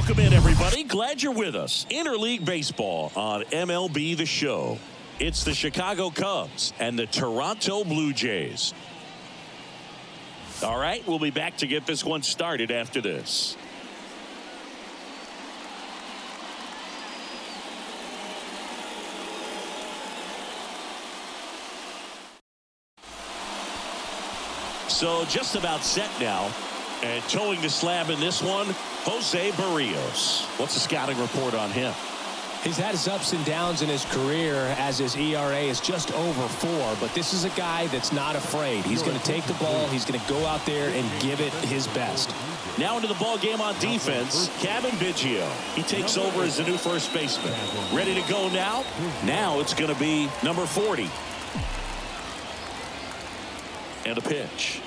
Welcome in, everybody. Glad you're with us. Interleague Baseball on MLB The Show. It's the Chicago Cubs and the Toronto Blue Jays. All right, we'll be back to get this one started after this. So just about set now. And towing the slab in this one, Jose Barrios. What's the scouting report on him? He's had his ups and downs in his career as his ERA is just over 4. But this is a guy that's not afraid. He's going to take the ball. He's going to go out there and give it his best. Now into the ball game on defense, Cavan Biggio. He takes over as the new first baseman. Ready to go now? Now it's going to be number 40. And a pitch.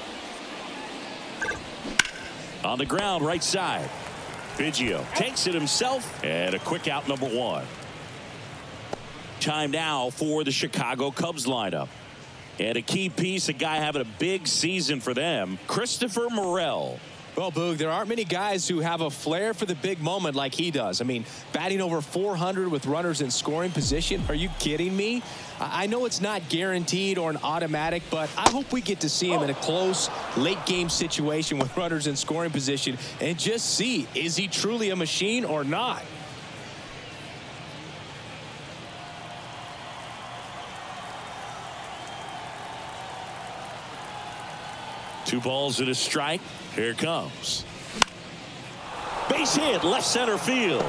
On the ground, right side. Biggio takes it himself, and a quick out, number 1. Time now for the Chicago Cubs lineup. And a key piece, a guy having a big season for them, Christopher Morel. Well, Boog, there aren't many guys who have a flair for the big moment like he does. I mean, batting over 400 with runners in scoring position. Are you kidding me? I know it's not guaranteed or an automatic, but I hope we get to see him in a close late game situation with runners in scoring position and just see, is he truly a machine or not? Two balls and a strike. Here it comes. Base hit, left center field.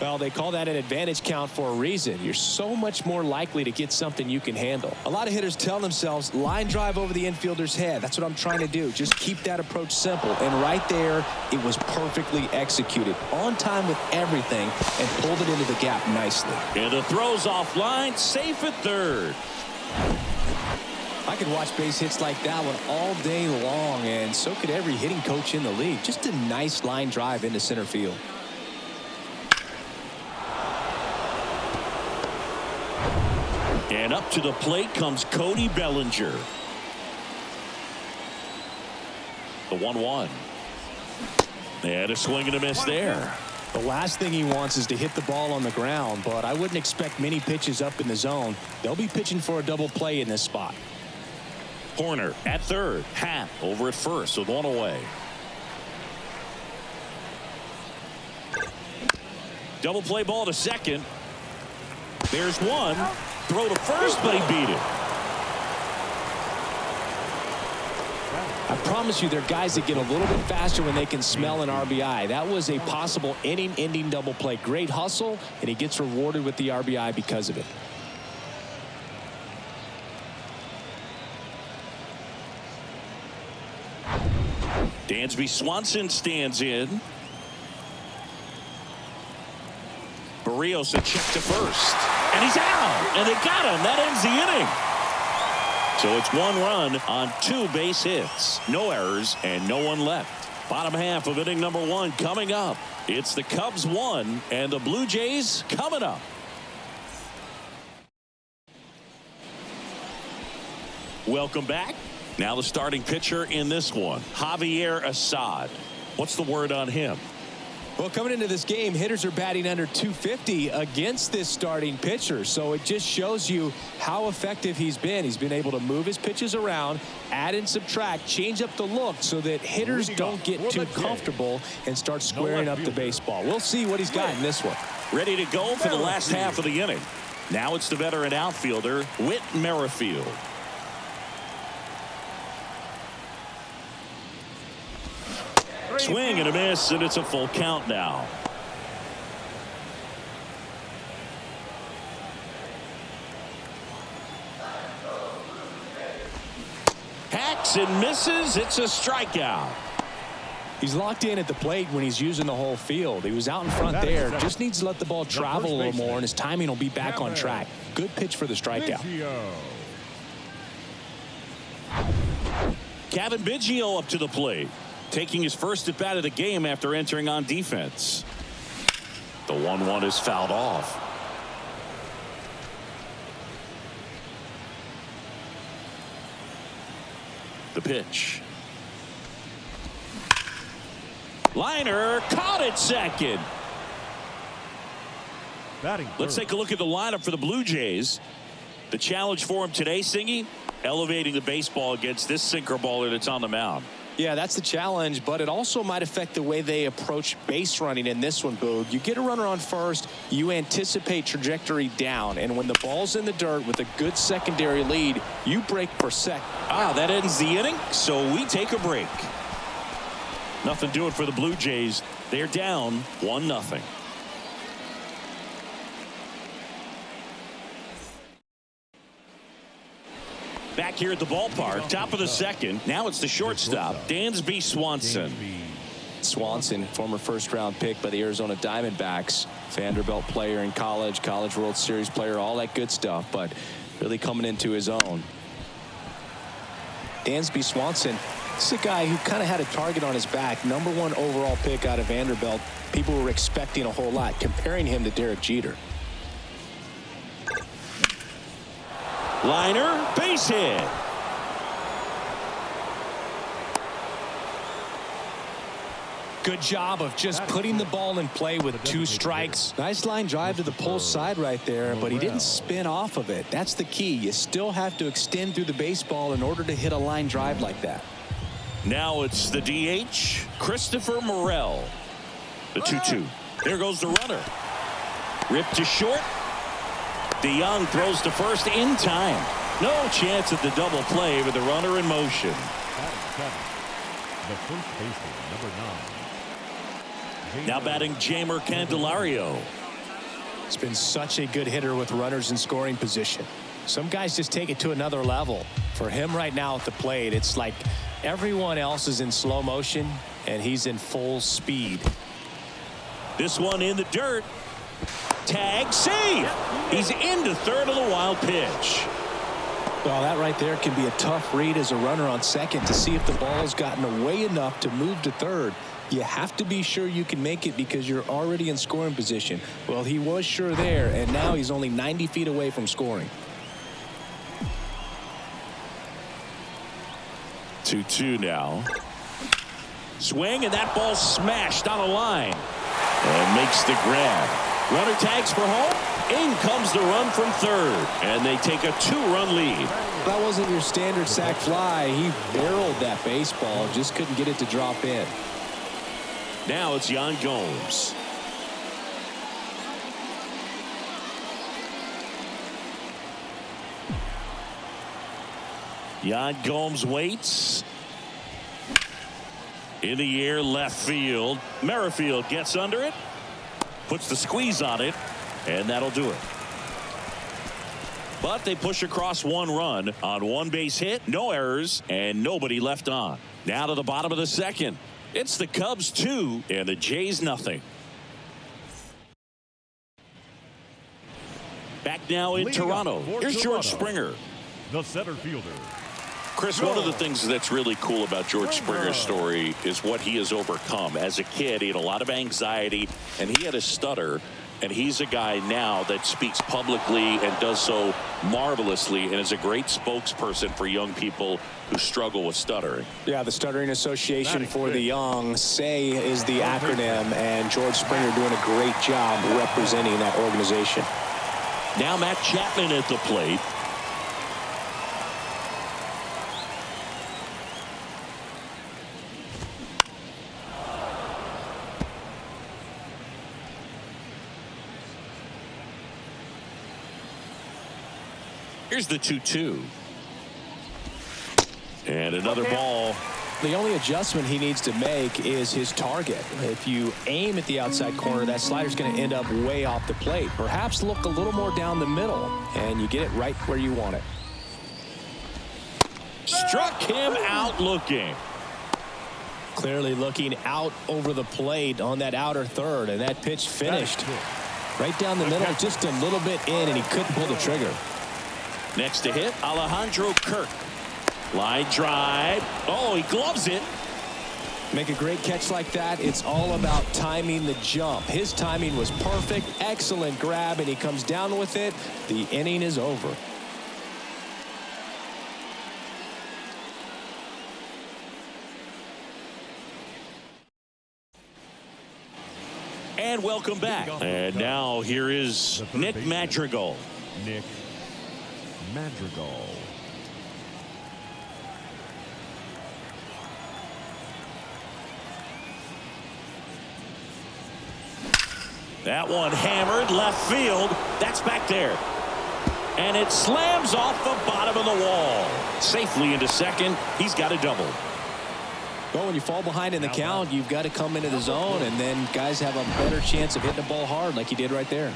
Well, they call that an advantage count for a reason. You're so much more likely to get something you can handle. A lot of hitters tell themselves, line drive over the infielder's head. That's what I'm trying to do. Just keep that approach simple. And right there, it was perfectly executed. On time with everything and pulled it into the gap nicely. And the throw's offline, safe at third. I could watch base hits like that one all day long, and so could every hitting coach in the league. Just a nice line drive into center field. And up to the plate comes Cody Bellinger. The 1-1. And a swing and a miss there. The last thing he wants is to hit the ball on the ground, but I wouldn't expect many pitches up in the zone. They'll be pitching for a double play in this spot. Horner at third. Happ over at first with 1 away. Double play ball to second. There's one. Throw to first, but he beat it. I promise you, there are guys that get a little bit faster when they can smell an RBI. That was a possible inning-ending double play. Great hustle, and he gets rewarded with the RBI because of it. Dansby Swanson stands in. Barrios a check to first. And he's out. And they got him. That ends the inning. So it's 1 run on 2 base hits. No errors and no one left. Bottom half of inning number 1 coming up. It's the Cubs 1 and the Blue Jays coming up. Welcome back. Now the starting pitcher in this one, Javier Assad. What's the word on him? Well, coming into this game, hitters are batting under 250 against this starting pitcher. So it just shows you how effective he's been. He's been able to move his pitches around, add and subtract, change up the look so that hitters don't get too comfortable and start squaring up the baseball. We'll see what he's got in this one. Ready to go for the last half of the inning. Now it's the veteran outfielder, Whit Merrifield. Swing and a miss, and it's a full count now. Hacks and misses. It's a strikeout. He's locked in at the plate when he's using the whole field. He was out in front there. Just needs to let the ball travel a little more, and his timing will be back on track. Good pitch for the strikeout. Cavan Biggio up to the plate, taking his first at bat of the game after entering on defense. The 1-1 is fouled off. The pitch. Liner caught at second. Let's take a look at the lineup for the Blue Jays. The challenge for him today, Singy, elevating the baseball against this sinker baller that's on the mound. Yeah, that's the challenge, but it also might affect the way they approach base running in this one, Boog. You get a runner on first, you anticipate trajectory down, and when the ball's in the dirt with a good secondary lead, you break for second. That ends the inning, so we take a break. Nothing doing for the Blue Jays. They're down 1-0. Back here at the ballpark, top of the second. Now it's the shortstop, Dansby Swanson. Swanson, former first-round pick by the Arizona Diamondbacks. Vanderbilt player in college World Series player, all that good stuff, but really coming into his own. Dansby Swanson, this is a guy who kind of had a target on his back. #1 overall pick out of Vanderbilt. People were expecting a whole lot, comparing him to Derek Jeter. Liner, base hit. Good job of just putting the ball in play with 2 strikes. Nice line drive to the pull side right there, but he didn't spin off of it. That's the key. You still have to extend through the baseball in order to hit a line drive like that. Now it's the DH, Christopher Morel. The 2-2. There goes the runner. Ripped to short. DeYoung throws to first in time. No chance at the double play with the runner in motion. The first baseman, number 9. Now batting Jeimer Candelario. It's been such a good hitter with runners in scoring position. Some guys just take it to another level. For him right now at the plate, it's like everyone else is in slow motion and he's in full speed. This one in the dirt. Tag, save. He's into third of the wild pitch. Well, that right there can be a tough read as a runner on second to see if the ball's gotten away enough to move to third. You have to be sure you can make it because you're already in scoring position. Well, he was sure there, and now he's only 90 feet away from scoring. 2-2 now. Swing, and that ball smashed on a line. And makes the grab. Runner tags for home. In comes the run from third. And they take a 2-run lead. That wasn't your standard sac fly. He barreled that baseball. Just couldn't get it to drop in. Now it's Yan Gomes. Yan Gomes waits. In the air, left field. Merrifield gets under it. Puts the squeeze on it. And that'll do it. But they push across 1 run on 1 base hit. No errors and nobody left on. Now to the bottom of the second. It's the Cubs 2 and the Jays nothing. Back now in Toronto. Here's George Springer. The center fielder. Chris, one of the things that's really cool about George Springer's story is what he has overcome. As a kid, he had a lot of anxiety and he had a stutter. And he's a guy now that speaks publicly and does so marvelously and is a great spokesperson for young people who struggle with stuttering. Yeah, the Stuttering Association for the Young, SAY is the acronym, and George Springer doing a great job representing that organization. Now Matt Chapman at the plate. Here's the 2-2. And another ball. The only adjustment he needs to make is his target. If you aim at the outside corner, that slider's going to end up way off the plate. Perhaps look a little more down the middle, and you get it right where you want it. Struck him out looking. Clearly looking out over the plate on that outer third, and that pitch finished right down the middle, just a little bit in, and he couldn't pull the trigger. Next to hit, Alejandro Kirk. Line drive. Oh, he gloves it. Make a great catch like that. It's all about timing the jump. His timing was perfect. Excellent grab, and he comes down with it. The inning is over. And welcome back. And now here is Nick Madrigal. Nick Madrigal. That one hammered left field. That's back there. And it slams off the bottom of the wall. Safely into second. He's got a double. Well, when you fall behind in the count, you've got to come into the zone, and then guys have a better chance of hitting the ball hard like he did right there.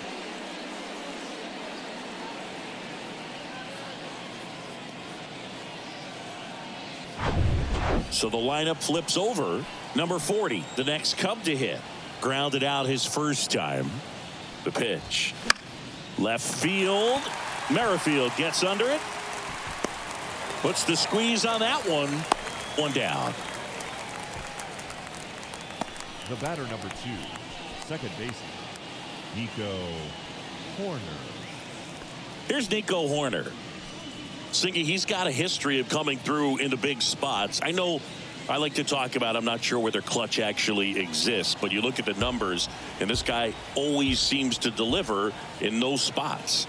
So the lineup flips over. Number 40, the next Cub to hit. Grounded out his first time. The pitch. Left field. Merrifield gets under it. Puts the squeeze on that one. One down. The batter, number 2, second baseman, Nico Horner. Here's Nico Horner. Singy, he's got a history of coming through into big spots. I know I like to talk about, I'm not sure whether clutch actually exists, but you look at the numbers, and this guy always seems to deliver in those spots.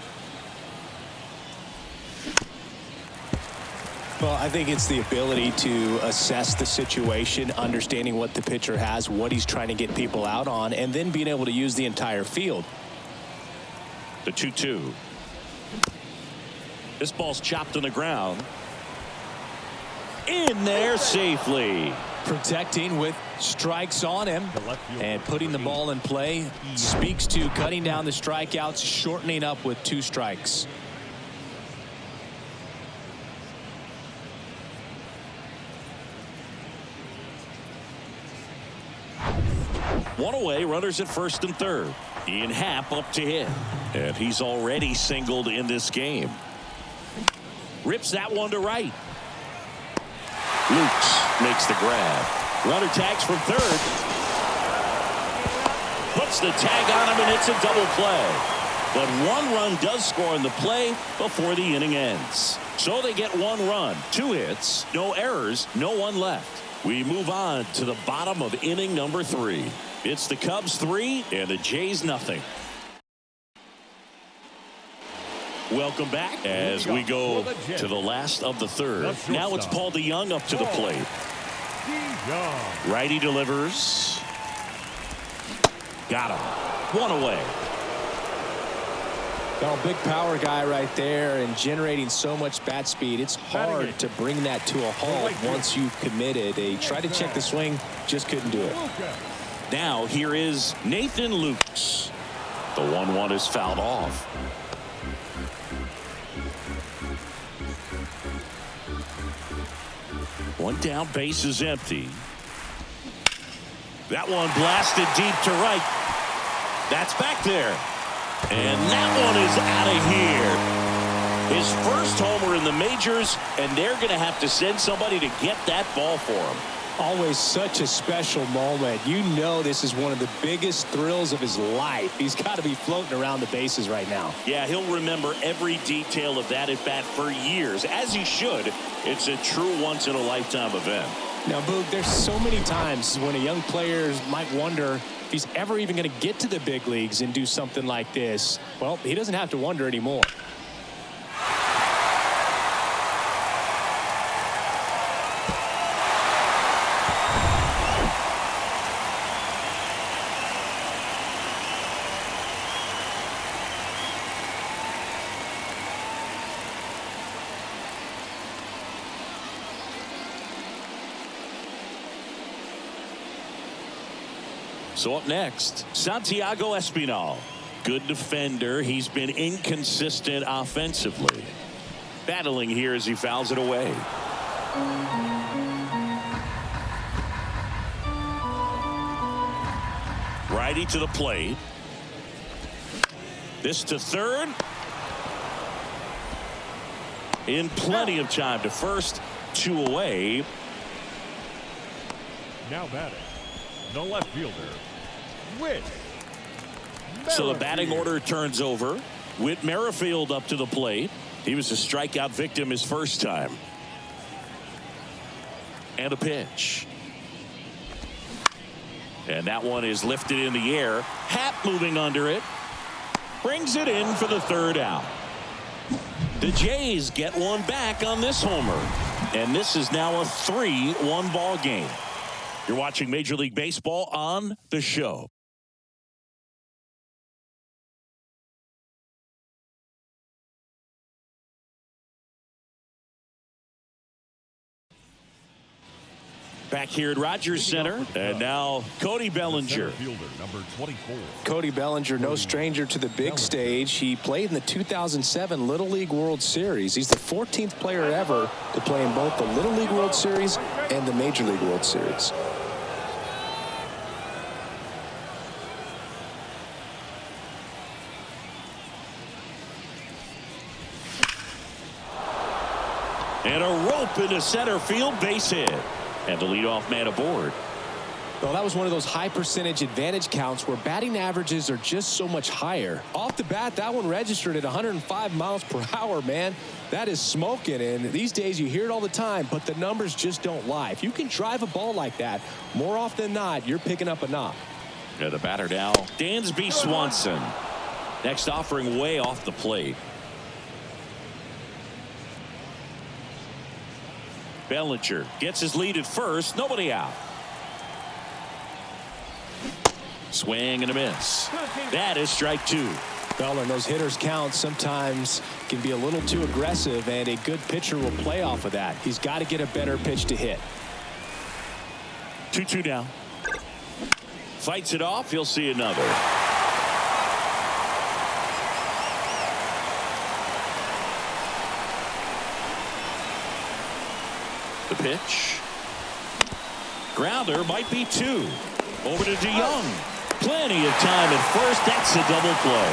Well, I think it's the ability to assess the situation, understanding what the pitcher has, what he's trying to get people out on, and then being able to use the entire field. The 2-2. This ball's chopped on the ground. In there safely. Protecting with strikes on him and putting the ball in play speaks to cutting down the strikeouts, shortening up with 2 strikes. One away, runners at first and third. Ian Happ up to hit. And he's already singled in this game. Rips that one to right. Lukes makes the grab. Runner tags from third. Puts the tag on him, and it's a double play. But 1 run does score in the play before the inning ends. So they get 1 run, 2 hits, no errors, no one left. We move on to the bottom of inning number 3. It's the Cubs 3 and the Jays nothing. Welcome back as we go to the last of the third. Now it's Paul DeYoung up to the plate. Righty delivers. Got him. 1 away. Well, big power guy right there and generating so much bat speed. It's hard to bring that to a halt once you've committed. They tried to check the swing, just couldn't do it. Now here is Nathan Lukes. The 1-1 is fouled off. One down, base is empty. That one blasted deep to right. That's back there. And that one is out of here. His first homer in the majors, and they're going to have to send somebody to get that ball for him. Always such a special moment. You know this is one of the biggest thrills of his life. He's got to be floating around the bases right now. Yeah, he'll remember every detail of that at bat for years, as he should. It's a true once-in-a-lifetime event. Now, Boog, there's so many times when a young player might wonder if he's ever even going to get to the big leagues and do something like this. Well, he doesn't have to wonder anymore. So up next, Santiago Espinal. Good defender. He's been inconsistent offensively. Battling here as he fouls it away. Righty to the plate. This to third. In plenty of time to first. 2 away. Now batting, the left fielder, Whit Merrifield. So the batting order turns over. Whit Merrifield up to the plate. He was a strikeout victim his first time. And a pitch. And that one is lifted in the air. Happ moving under it. Brings it in for the third out. The Jays get one back on this homer. And this is now a 3-1 ball game. You're watching Major League Baseball on The Show. Back here at Rogers Center, and now Cody Bellinger. Number 24. Cody Bellinger, no stranger to the big stage. He played in the 2007 Little League World Series. He's the 14th player ever to play in both the Little League World Series and the Major League World Series. And a rope into center field, base hit. And the leadoff man aboard. Well, that was one of those high percentage advantage counts where batting averages are just so much higher. Off the bat, that one registered at 105 miles per hour, man. That is smoking, and these days you hear it all the time, but the numbers just don't lie. If you can drive a ball like that, more often than not, you're picking up a knock. Yeah, the batter now, Dansby Swanson. Next offering way off the plate. Bellinger gets his lead at first. Nobody out. Swing and a miss. That is strike two. Well, and those hitters count sometimes can be a little too aggressive, and a good pitcher will play off of that. He's got to get a better pitch to hit. 2-2 down. Fights it off. He'll see another. The pitch. Grounder might be two. Over to DeYoung. Plenty of time at first. That's a double play.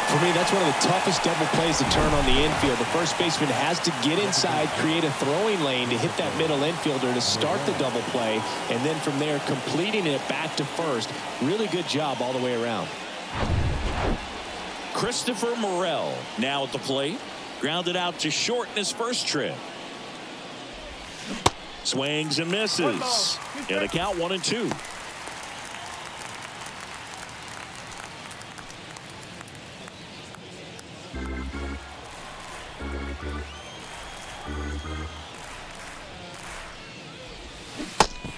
For me, that's one of the toughest double plays to turn on the infield. The first baseman has to get inside, create a throwing lane to hit that middle infielder to start the double play, and then from there completing it back to first. Really good job all the way around. Christopher Morel now at the plate. Grounded out to short in his first trip. Swings and misses. And the count 1-2.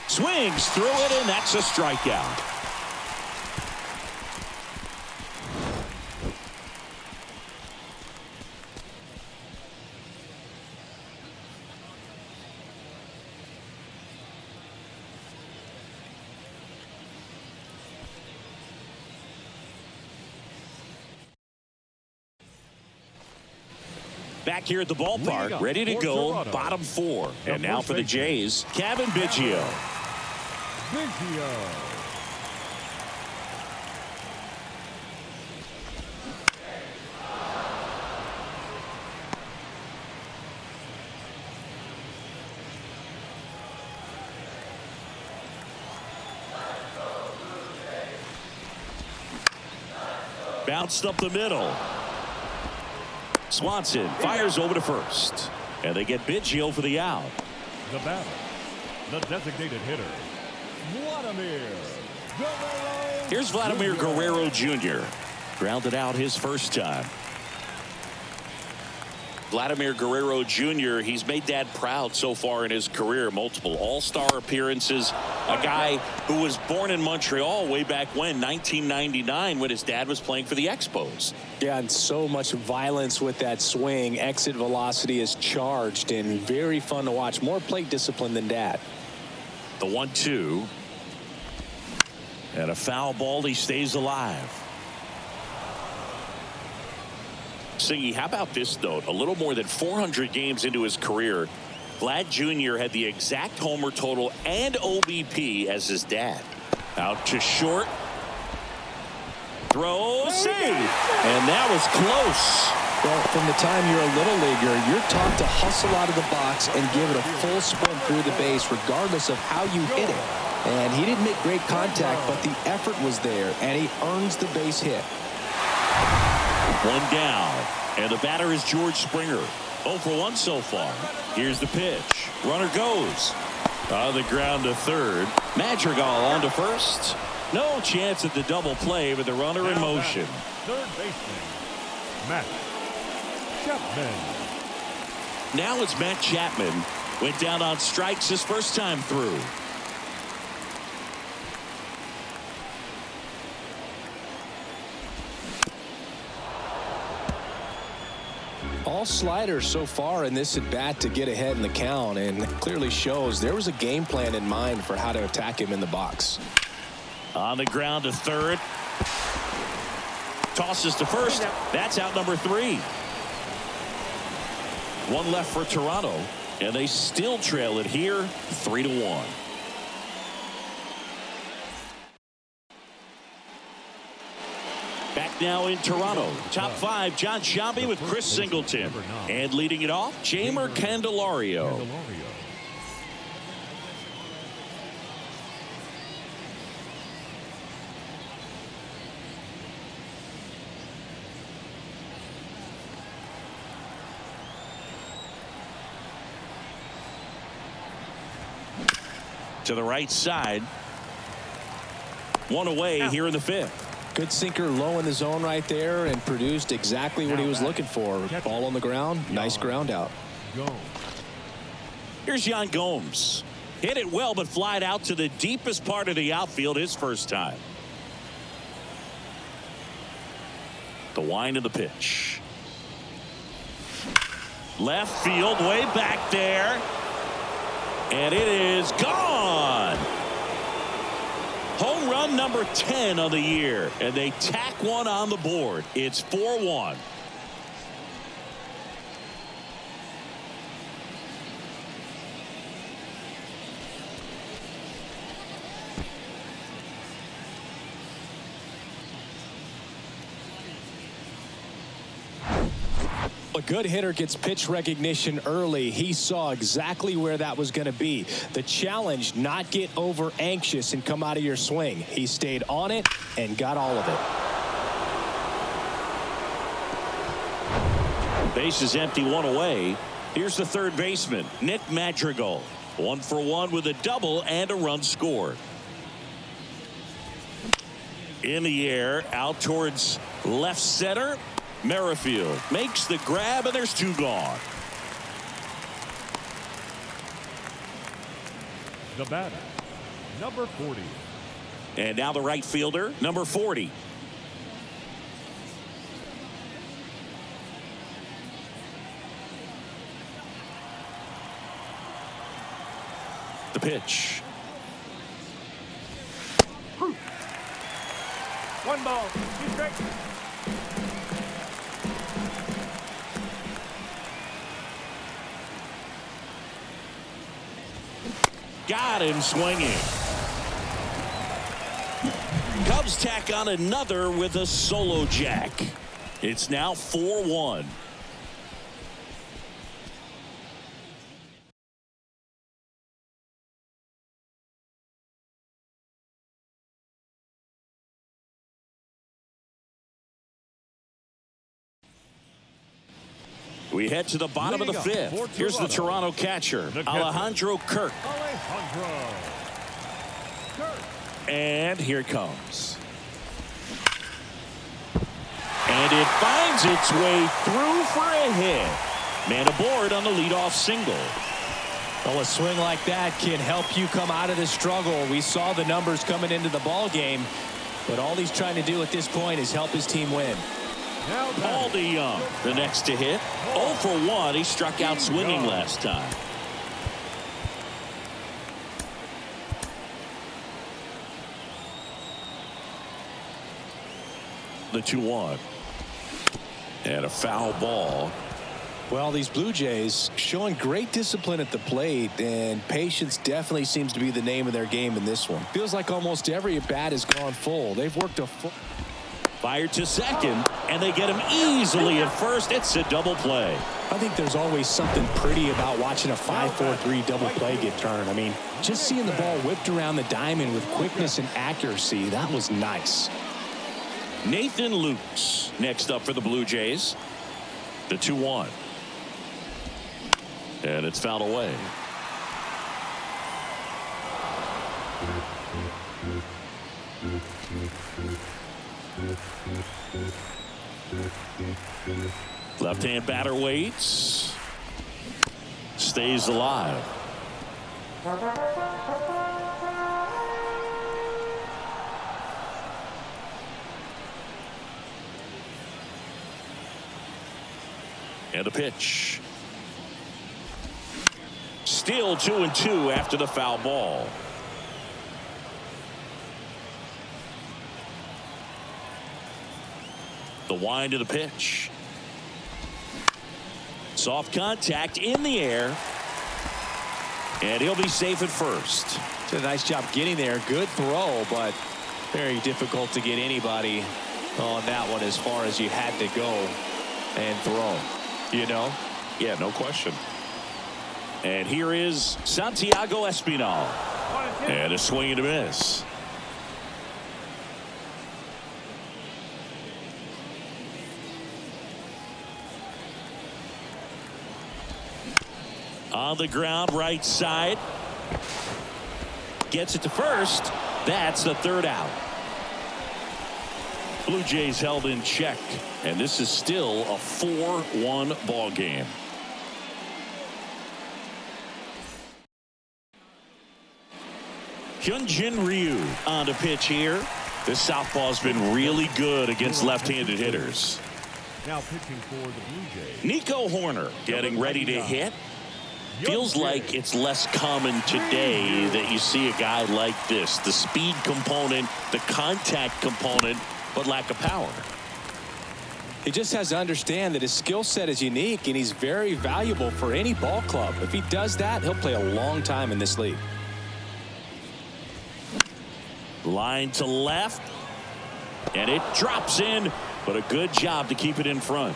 Swings through it, and that's a strikeout. Back here at the ballpark, ready to go, bottom four. And now for the Jays, Kevin Biggio. Bounced up the middle. Swanson fires over to first. And they get Biggio for the out. The batter, the designated hitter, Vladimir Guerrero. Here's Vladimir Guerrero Jr. Grounded out his first time. Vladimir Guerrero Jr., he's made Dad proud so far in his career. Multiple all-star appearances. A guy who was born in Montreal way back when, 1999, when his dad was playing for the Expos. Yeah, and so much violence with that swing. Exit velocity is charged and very fun to watch. More plate discipline than Dad. The 1-2. And a foul ball. He stays alive. Singy, how about this note? A little more than 400 games into his career, Vlad Jr. had the exact homer total and OBP as his dad. Out to short. Throw, save. And that was close. Well, from the time you're a little leaguer, you're taught to hustle out of the box and give it a full sprint through the base, regardless of how you hit it. And he didn't make great contact, but the effort was there, and he earns the base hit. One down, and the batter is George Springer. 0 for 1 so far. Here's the pitch. Runner goes. On the ground to third. Madrigal on to first. No chance at the double play with the runner in motion. Third baseman, Matt Chapman. Now it's Matt Chapman. Went down on strikes his first time through. All sliders so far in this at bat to get ahead in the count, and it clearly shows there was a game plan in mind for how to attack him in the box. On the ground to third. Tosses to first. That's out number 3. One left for Toronto, and they still trail it here 3-1. Back now in Toronto. Top 5, John Sciambi with Chris Singleton. And leading it off, Jeimer Candelario. To the right side. One away here in the 5th. Good sinker low in the zone right there and produced exactly what he was looking for. Ball on the ground. Nice ground out. Here's Yan Gomes. Hit it well, but flied out to the deepest part of the outfield his first time. The wind of the pitch. Left field, way back there. And it is gone. Home run number 10 of the year. And they tack one on the board. It's 4-1. A good hitter gets pitch recognition early. He saw exactly where that was going to be. The challenge, not get over anxious and come out of your swing. He stayed on it and got all of it. Base is empty, one away. Here's the third baseman, Nick Madrigal. 1 for 1 with a double and a run scored. In the air, out towards left center. Merrifield makes the grab, and there's 2 gone. The batter, number 40. And now the right fielder, number 40. The pitch. 1 ball, 2 strikes. Got him swinging. Cubs tack on another with a solo jack. It's now 4-1. We head to the bottom of the 5th. Here's the Toronto catcher, Alejandro Kirk. And here it comes. And it finds its way through for a hit. Man aboard on the leadoff single. Well, a swing like that can help you come out of the struggle. We saw the numbers coming into the ball game, but all he's trying to do at this point is help his team win. Paul DeYoung, the next to hit. 0 for 1. He struck out swinging last time. The 2-1. And a foul ball. Well, these Blue Jays showing great discipline at the plate, and patience definitely seems to be the name of their game in this one. Feels like almost every at bat has gone full. They've worked a full. Fired to second, and they get him easily at first. It's a double play. I think there's always something pretty about watching a 5-4-3 double play get turned. I mean, just seeing the ball whipped around the diamond with quickness and accuracy, that was nice. Nathan Lukes next up for the Blue Jays. The 2-1. And it's fouled away. Left-hand batter waits. Stays alive. And a pitch. Still 2-2 after the foul ball. The wind of the pitch. Soft contact in the air. And he'll be safe at first. Did a nice job getting there. Good throw, but very difficult to get anybody on that one as far as you had to go and throw. You know? Yeah, no question. And here is Santiago Espinal. And a swing and a miss. On the ground, right side. Gets it to first. That's the third out. Blue Jays held in check. And this is still a 4-1 ball game. Hyunjin Ryu on the pitch here. This southpaw's been really good against left-handed hitters. Now pitching for the Blue Jays, Nico Horner getting ready to hit. Feels like it's less common today that you see a guy like this. The speed component, the contact component, but lack of power. He just has to understand that his skill set is unique and he's very valuable for any ball club. If he does that, he'll play a long time in this league. Line to left. And it drops in, but a good job to keep it in front.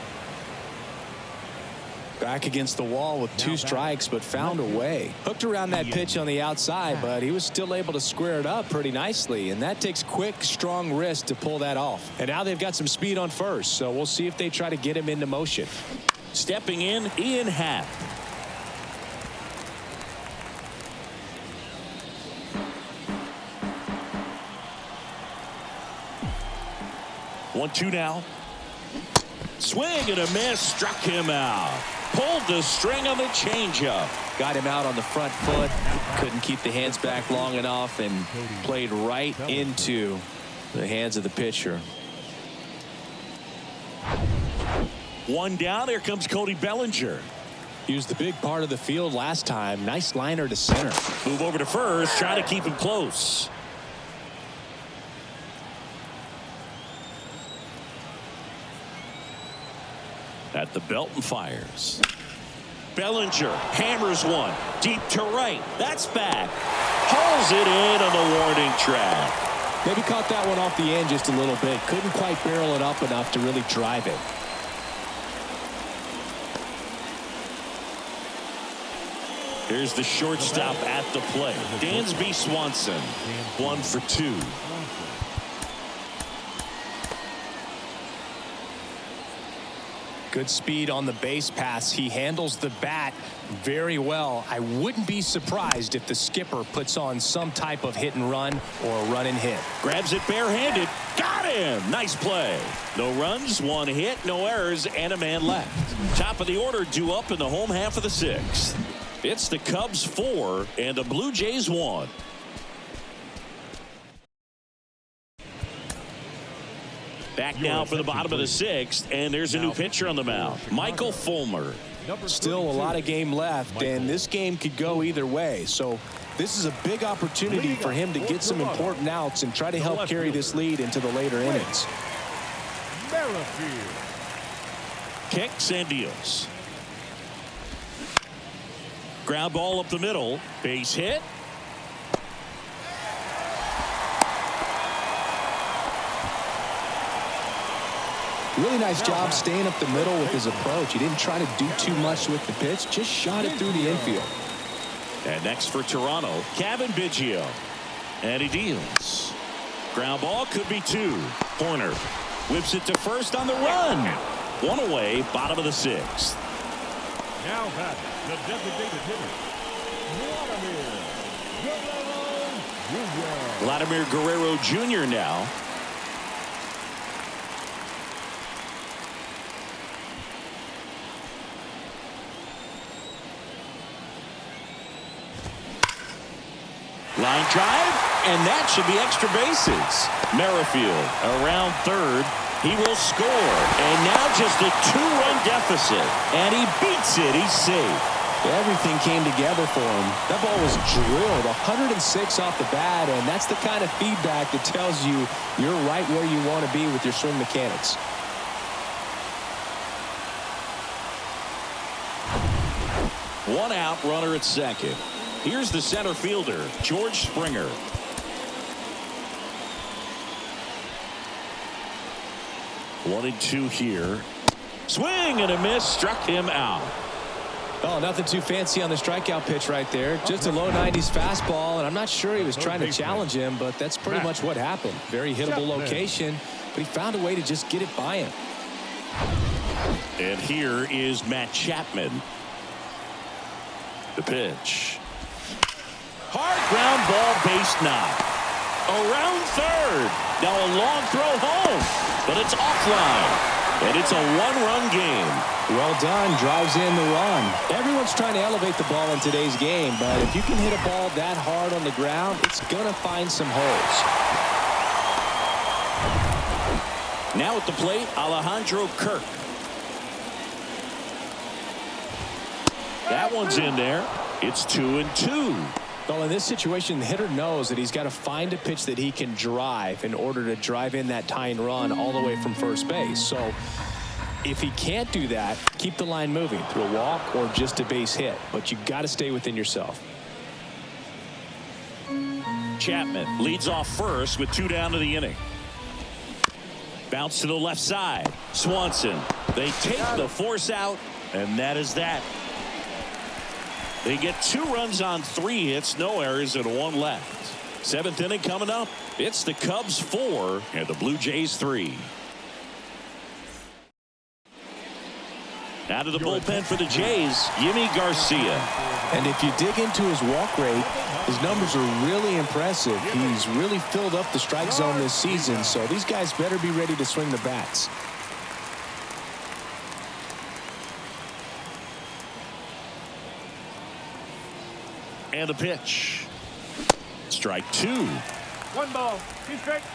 Back against the wall with 2 strikes, but found a way. Hooked around that pitch on the outside, but he was still able to square it up pretty nicely. And that takes quick, strong wrist to pull that off. And now they've got some speed on first, so we'll see if they try to get him into motion. Stepping in, Ian Happ. One, two now. Swing and a miss. Struck him out. Pulled the string on the changeup. Got him out on the front foot. Couldn't keep the hands back long enough and played right into the hands of the pitcher. One down. Here comes Cody Bellinger. He was the big part of the field last time. Nice liner to center. Move over to first. Try to keep him close. At the belt and fires. Bellinger hammers one deep to right. That's back. Hauls it in on the warning track. Maybe caught that one off the end just a little bit. Couldn't quite barrel it up enough to really drive it. Here's the shortstop at the plate. Dansby Swanson. 1 for 2. Good speed on the base pass. He handles the bat very well. I wouldn't be surprised if the skipper puts on some type of hit and run or a run and hit. Grabs it barehanded. Got him. Nice play. No runs, 1 hit, no errors, and a man left. Top of the order due up in the home half of the 6th. It's the Cubs 4 and the Blue Jays 1. Back now for the bottom of the 6th, and there's a new pitcher on the mound, Michael Fulmer. Still a lot of game left, and this game could go either way. So this is a big opportunity for him to get some important outs and try to help carry this lead into the later innings. Kicks and deals. Ground ball up the middle. Base hit. Really nice job staying up the middle with his approach. He didn't try to do too much with the pitch, just shot it through the infield. And next for Toronto, Kevin Biggio. And he deals. Ground ball could be 2. Horner whips it to first on the run. 1 away, bottom of the 6th. now back the designated hitter, Vladimir Guerrero Jr. now. Line drive, and that should be extra bases. Merrifield around third. He will score. And now just a 2-run deficit. And he beats it. He's safe. Everything came together for him. That ball was drilled 106 off the bat, and that's the kind of feedback that tells you you're right where you want to be with your swing mechanics. One out, runner at second. Here's the center fielder, George Springer. One and two here. Swing and a miss, struck him out. Oh, nothing too fancy on the strikeout pitch right there. Just a low 90s fastball, and I'm not sure he was trying to challenge him, but that's pretty much what happened. Very hittable location, but he found a way to just get it by him. And here is Matt Chapman. The pitch. Hard ground ball, base knock. Around third. Now a long throw home, but it's offline. And it's a one-run game. Well done. Drives in the run. Everyone's trying to elevate the ball in today's game, but if you can hit a ball that hard on the ground, it's going to find some holes. Now at the plate, Alejandro Kirk. That one's in there. It's 2-2. Well, in this situation, the hitter knows that he's got to find a pitch that he can drive in order to drive in that tying run all the way from first base. So if he can't do that, keep the line moving through a walk or just a base hit. But you got to stay within yourself. Chapman leads off first with 2 down to the inning. Bounce to the left side. Swanson. They take the force out, and that is that. They get 2 runs on 3 hits, no errors, and 1 left. 7th inning coming up. It's the Cubs 4 and the Blue Jays 3. Out of the bullpen for the Jays, Yimi Garcia. And if you dig into his walk rate, his numbers are really impressive. He's really filled up the strike zone this season, so these guys better be ready to swing the bats. And the pitch. Strike 2. 1 ball, 2 strikes.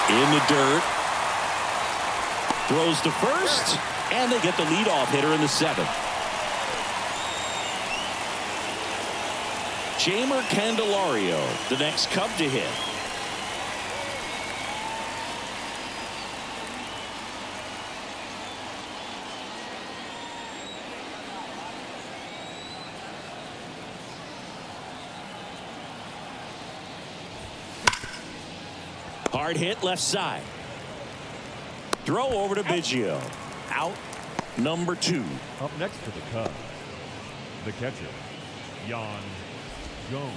In the dirt. Throws to first, and they get the leadoff hitter in the 7th. Jamer Candelario, the next Cub to hit. Hard hit left side. Throw over to Biggio. Out number 2. Up next for the Cubs, the catcher, Yan Gomes.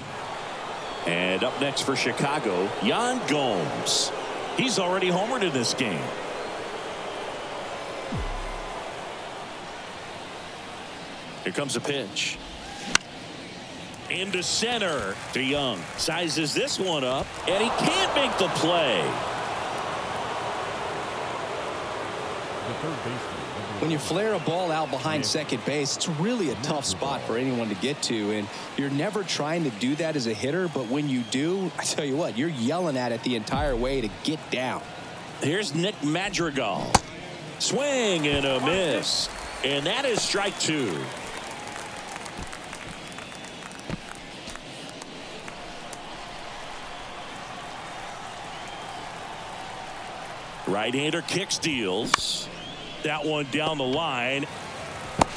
And up next for Chicago, Yan Gomes. He's already homered in this game. Here comes a pitch. Into center to Young. Sizes this one up, and he can't make the play. The third baseman. When you flare a ball out behind second base, it's really a tough spot for anyone to get to, and you're never trying to do that as a hitter, but when you do, I tell you what, you're yelling at it the entire way to get down. Here's Nick Madrigal. Swing and a miss, and that is strike 2. Right-hander kicks, deals. That one down the line.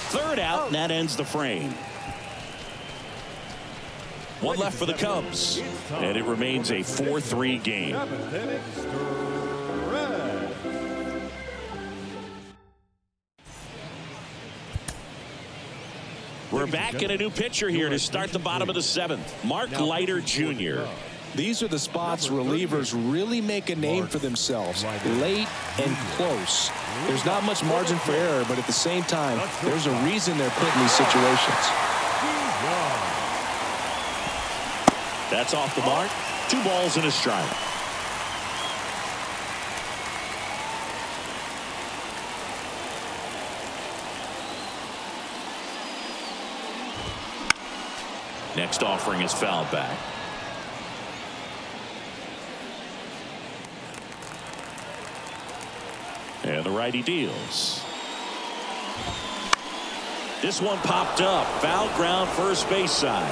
3rd out, and that ends the frame. 1 left for the Cubs, and it remains a 4-3 game. We're back in a new pitcher here to start the bottom of the 7th. Mark Leiter Jr. These are the spots relievers really make a name for themselves. Late and close. There's not much margin for error, but at the same time, there's a reason they're put in these situations. That's off the mark. 2 balls and a strike. Next offering is fouled back. And the righty deals. This one popped up. Foul ground, first base side.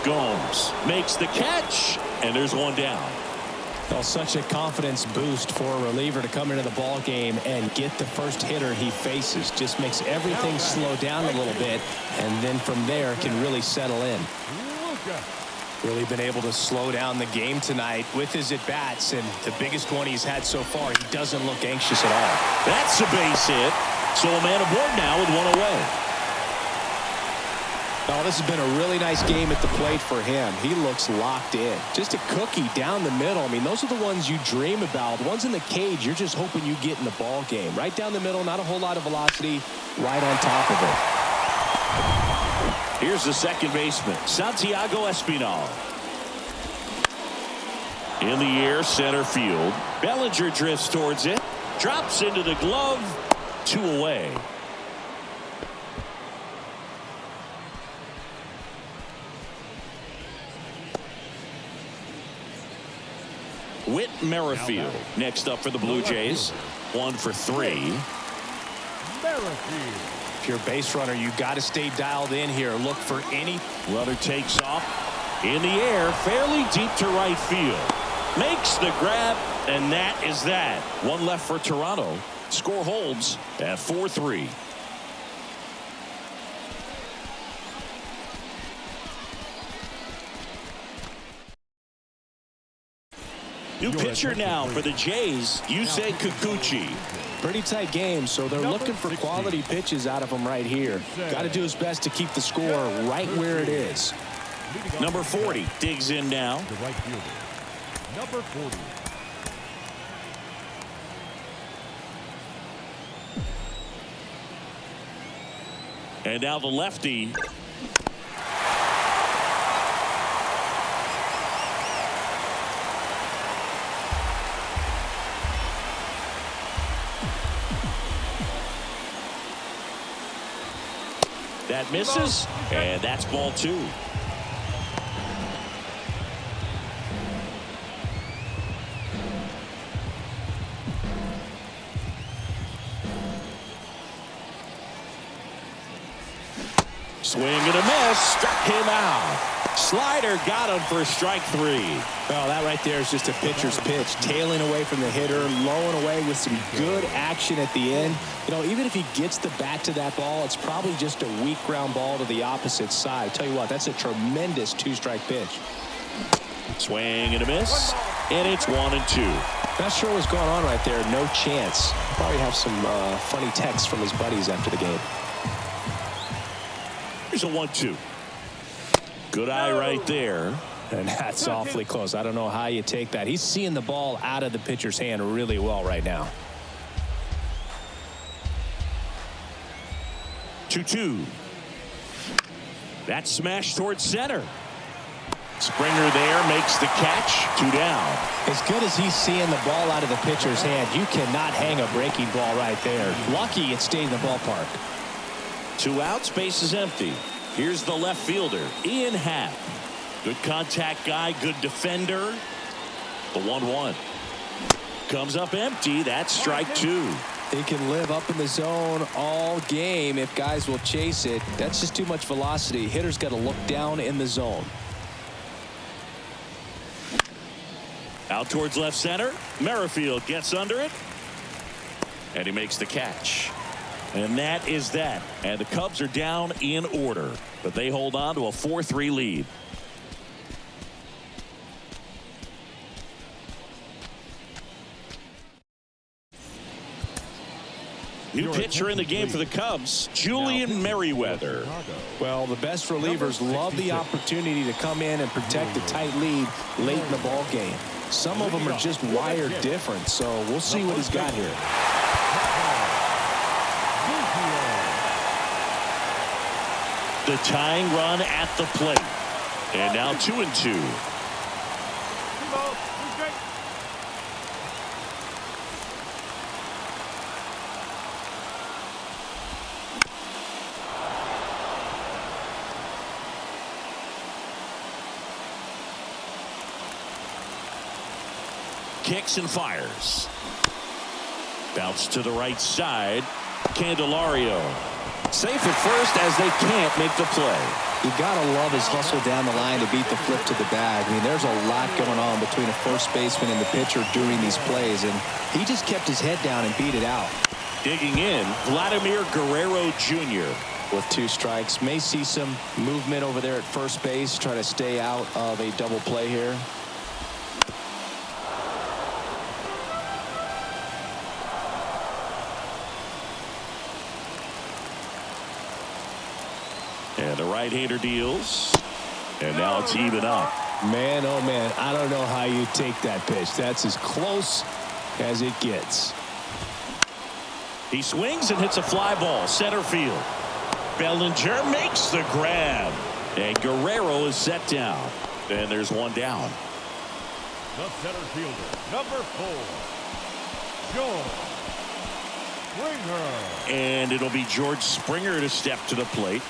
Gomes makes the catch, and there's one down. Well, such a confidence boost for a reliever to come into the ball game and get the first hitter he faces. Just makes everything slow down a little bit, and then from there can really settle in. Really been able to slow down the game tonight with his at-bats, and the biggest one he's had so far, he doesn't look anxious at all. That's a base hit. So a man aboard now with 1 away. Oh, this has been a really nice game at the plate for him. He looks locked in. Just a cookie down the middle. I mean, those are the ones you dream about. The ones in the cage, you're just hoping you get in the ball game. Right down the middle, not a whole lot of velocity, right on top of it. Here's the second baseman, Santiago Espinal. In the air, center field. Bellinger drifts towards it. Drops into the glove. 2 away. Whit Merrifield next up for the Blue Jays. 1 for 3. If you're a base runner, you got to stay dialed in here. Look for any. Runner takes off in the air, fairly deep to right field. Makes the grab, and that is that. 1 left for Toronto. Score holds at 4-3. New pitcher now for the Jays, Yusei Kikuchi. Pretty tight game, so they're looking for quality pitches out of him right here. Got to do his best to keep the score right where it is. Number 40 digs in now. The right fielder, number 40. And now the lefty. That misses, and that's ball 2. Swing and a miss, struck him out. Slider got him for strike 3. Well, that right there is just a pitcher's pitch. Tailing away from the hitter, lowing away with some good action at the end. You know, even if he gets the bat to that ball, it's probably just a weak ground ball to the opposite side. I tell you what, that's a tremendous 2-strike pitch. Swing and a miss, and it's 1-2. Not sure what's going on right there. No chance. Probably have some funny texts from his buddies after the game. Here's a 1-2. Good eye right there. And that's awfully close. I don't know how you take that. He's seeing the ball out of the pitcher's hand really well right now. 2-2. That smash towards center. Springer there makes the catch. 2 down. As good as he's seeing the ball out of the pitcher's hand, you cannot hang a breaking ball right there. Lucky it stayed in the ballpark. 2 outs, base is empty. Here's the left fielder, Ian Happ. Good contact guy, good defender. The 1-1 comes up empty. That's strike 2. He can live up in the zone all game if guys will chase it. That's just too much velocity. Hitter's got to look down in the zone. Out towards left center. Merrifield gets under it, and he makes the catch. And that is that. And the Cubs are down in order, but they hold on to a 4-3 lead. New pitcher in the game for the Cubs, Julian Merriweather. Well, the best relievers love the opportunity to come in and protect a tight lead late in the ball game. Some of them are just wired different, so we'll see what he's got here. The tying run at the plate. And now 2-2. Kicks and fires. Bounce to the right side. Candelario safe at first as they can't make the play. You gotta love his hustle down the line to beat the flip to the bag. I mean, there's a lot going on between a first baseman and the pitcher during these plays, and he just kept his head down and beat it out. Digging in, Vladimir Guerrero Jr. with 2 strikes. May see some movement over there at first base, try to stay out of a double play here. And the right-hander deals. And now it's even up. Man, oh man, I don't know how you take that pitch. That's as close as it gets. He swings and hits a fly ball center field. Bellinger makes the grab. And Guerrero is set down. And there's one down. The center fielder, number 4, George Springer. And it'll be George Springer to step to the plate.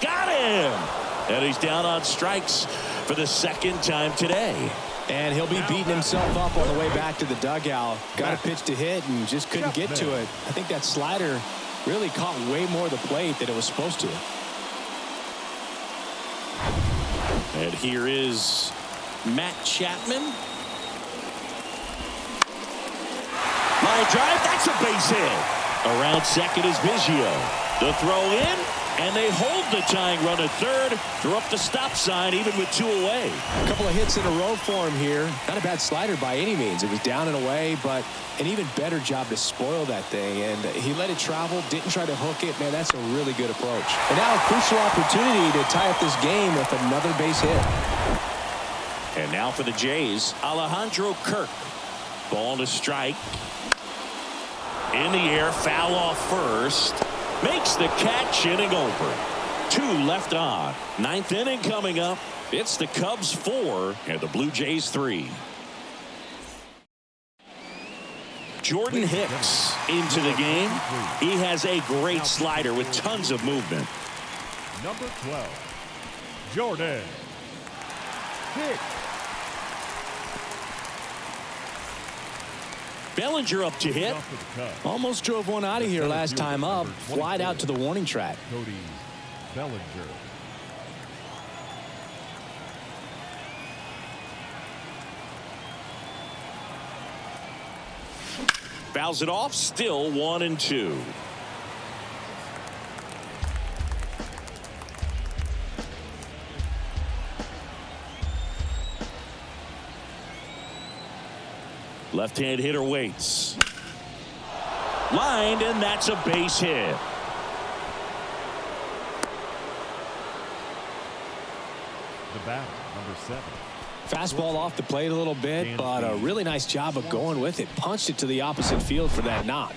Got him! And he's down on strikes for the second time today. And he'll be beating himself up on the way back to the dugout. Got a pitch to hit and just couldn't get to it. I think that slider really caught way more of the plate than it was supposed to. And here is Matt Chapman. Line drive, that's a base hit. Around second is Biggio. The throw in, and they hold the tying run at third. They're up the stop sign even with 2 away. A couple of hits in a row for him here. Not a bad slider by any means. It was down and away, but an even better job to spoil that thing. And he let it travel, didn't try to hook it. Man, that's a really good approach. And now a crucial opportunity to tie up this game with another base hit. And now for the Jays, Alejandro Kirk. Ball to strike. In the air, foul off first. Makes the catch, inning over. 2 left on. 9th inning coming up. It's the Cubs 4 and the Blue Jays 3. Jordan Hicks into the game. He has a great slider with tons of movement. Number 12, Jordan Hicks. Bellinger up to hit. Almost drove one out of here last time up. Flied out to the warning track. Cody Bellinger. Fouls it off. Still 1-2. Left-hand hitter waits. Lined, and that's a base hit. The batter, number 7. Fastball off the plate a little bit, but a really nice job of going with it. Punched it to the opposite field for that knock.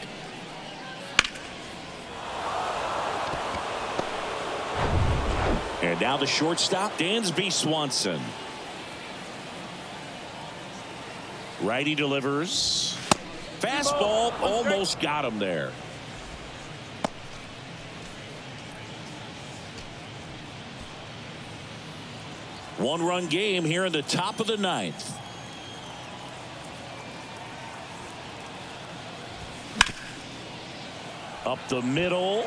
And now the shortstop, Dansby Swanson. Righty delivers. Fastball almost got him there. One-run game here in the top of the 9th. Up the middle.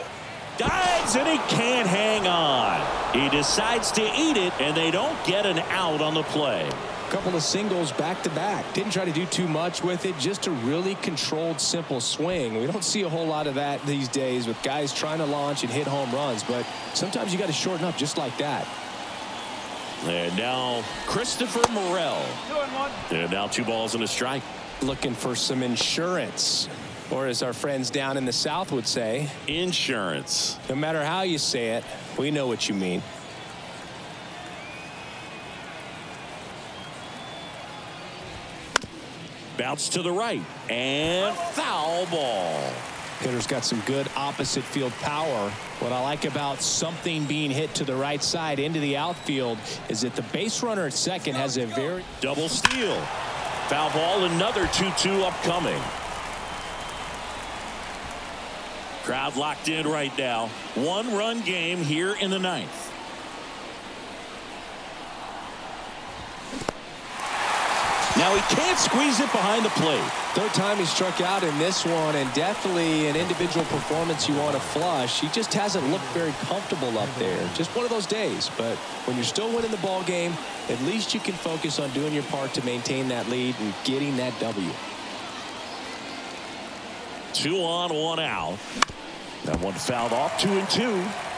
Dives, and he can't hang on. He decides to eat it, and they don't get an out on the play. Couple of singles back to back. Didn't try to do too much with it. Just a really controlled, simple swing. We don't see a whole lot of that these days with guys trying to launch and hit home runs, but sometimes you got to shorten up just like that. And now Christopher Morel. 2-1. And now 2 balls and a strike. Looking for some insurance, or as our friends down in the South would say, Insurance. no matter how you say it, we know what you mean. Bounce to the right, and foul ball. Hitter's got some good opposite field power. What I like about something being hit to the right side into the outfield is that the base runner at second has a very Double steal. Foul ball, another 2-2 upcoming. Crowd locked in right now. 1-run game here in the 9th. Now he can't squeeze it behind the plate. Third time he struck out in this one, and definitely an individual performance you want to flush. He just hasn't looked very comfortable up there. Just one of those days. But when you're still winning the ball game, at least you can focus on doing your part to maintain that lead and getting that W. 2 on, 1 out. That one fouled off. 2-2.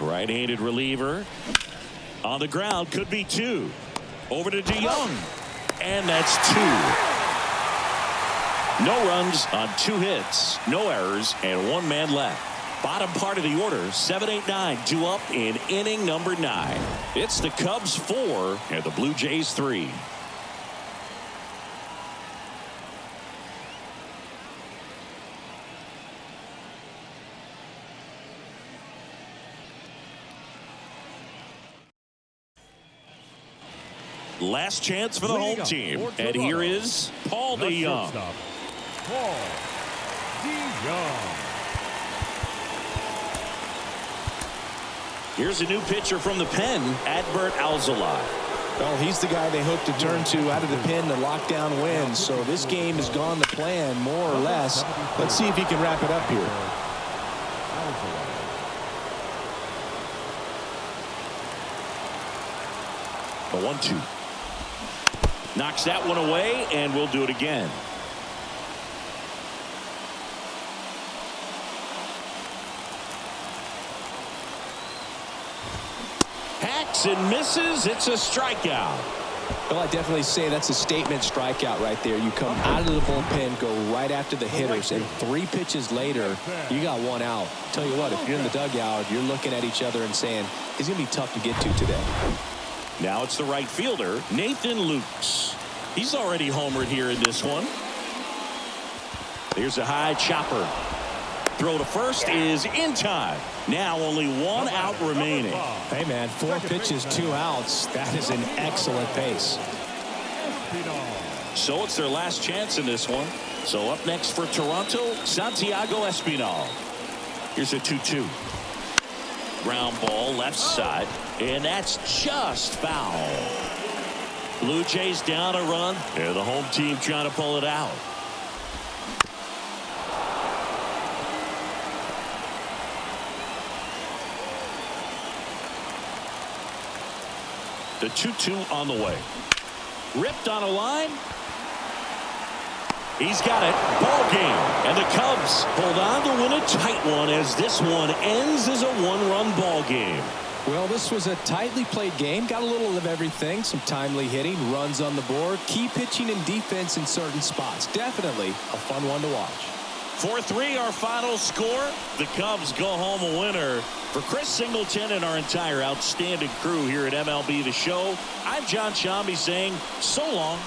Right-handed reliever on the ground, could be 2. Over to DeYoung, and that's 2. No runs on 2 hits, no errors, and 1 man left. Bottom part of the order, 7-8-9, due up in inning number 9. It's the Cubs 4 and the Blue Jays 3. Last chance for the home team. And here is Paul DeYoung. Paul DeYoung. Here's a new pitcher from the pen, Adbert Alzolay. Well, he's the guy they hope to turn to out of the pen to lock down wins. So this game has gone to plan, more or less. Let's see if he can wrap it up here. The 1-2. Knocks that one away, and we'll do it again. Hacks and misses. It's a strikeout. Well, I definitely say that's a statement strikeout right there. You come out of the bullpen, go right after the hitters, and 3 pitches later, you got 1 out. Tell you what, if you're in the dugout, you're looking at each other and saying, he's going to be tough to get to today. Now it's the right fielder, Nathan Lukes. He's already homered here in this one. Here's a high chopper. Throw to first is in time. Now only 1 out remaining. Hey, man, 4 pitches, 2 outs. That is an excellent pace. So it's their last chance in this one. So up next for Toronto, Santiago Espinal. Here's a 2-2. Ground ball left side, and that's just foul. Blue Jays down a run. They're the home team trying to pull it out. The 2-2 on the way. Ripped on a line. He's got it. Ball game. And the Cubs hold on to win a tight one as this one ends as a 1-run ball game. Well, this was a tightly played game. Got a little of everything. Some timely hitting, runs on the board, key pitching and defense in certain spots. Definitely a fun one to watch. 4-3 our final score. The Cubs go home a winner. For Chris Singleton and our entire outstanding crew here at MLB The Show, I'm John Shambi saying so long.